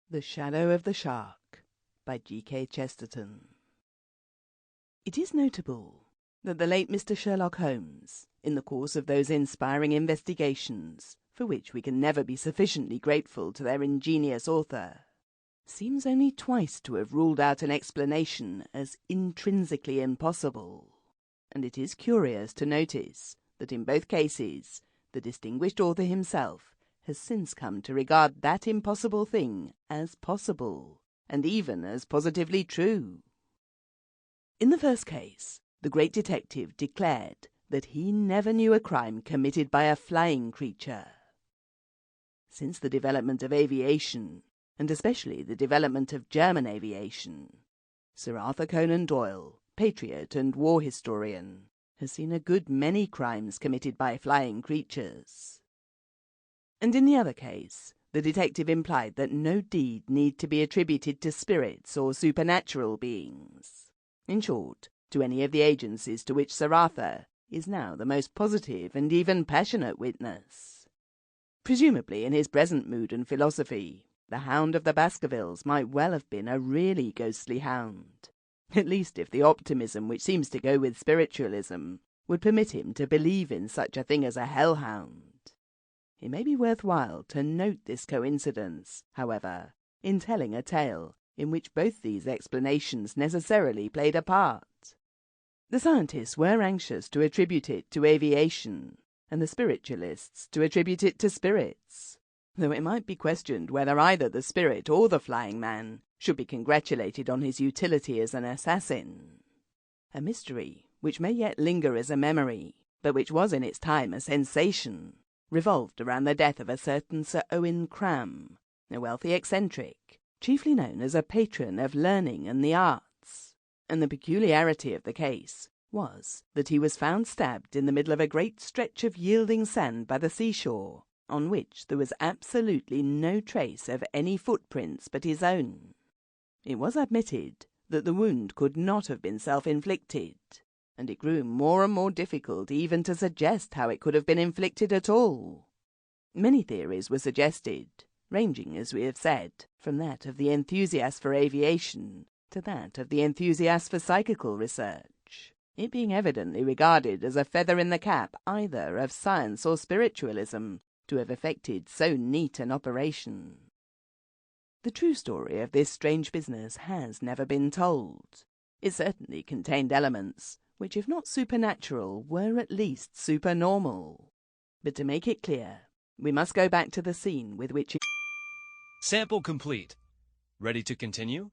The Shadow of the Shark by G.K. Chesterton. It is notable that the late Mr. Sherlock Holmes, in the course of those inspiring investigations, for which we can never be sufficiently grateful to their ingenious author, seems only twice to have ruled out an explanation as intrinsically impossible, and it is curious to notice that in both cases the distinguished author himself has since come to regard that impossible thing as possible, and even as positively true. In the first case, the great detective declared that he never knew a crime committed by a flying creature. Since the development of aviation, and especially the development of German aviation, Sir Arthur Conan Doyle, patriot and war historian, has seen a good many crimes committed by flying creatures. And in the other case, the detective implied that no deed need to be attributed to spirits or supernatural beings. In short, to any of the agencies to which Sir Arthur is now the most positive and even passionate witness. Presumably, in his present mood and philosophy, the Hound of the Baskervilles might well have been a really ghostly hound, at least if the optimism which seems to go with spiritualism would permit him to believe in such a thing as a hellhound. It may be worthwhile to note this coincidence, however, in telling a tale in which both these explanations necessarily played a part. The scientists were anxious to attribute it to aviation, and the spiritualists to attribute it to spirits, though it might be questioned whether either the spirit or the flying man should be congratulated on his utility as an assassin. A mystery which may yet linger as a memory, but which was in its time a sensation, revolved around the death of a certain Sir Owen Cram, a wealthy eccentric, chiefly known as a patron of learning and the arts, and the peculiarity of the case was that he was found stabbed in the middle of a great stretch of yielding sand by the seashore, on which there was absolutely no trace of any footprints but his own. It was admitted that the wound could not have been self-inflicted, and it grew more and more difficult even to suggest how it could have been inflicted at all. Many theories were suggested, ranging, as we have said, from that of the enthusiast for aviation to that of the enthusiast for psychical research, it being evidently regarded as a feather in the cap either of science or spiritualism to have effected so neat an operation. The true story of this strange business has never been told. It certainly contained elements which, if not supernatural, were at least supernormal. But to make it clear, we must go back to the scene with which it... Sample complete. Ready to continue?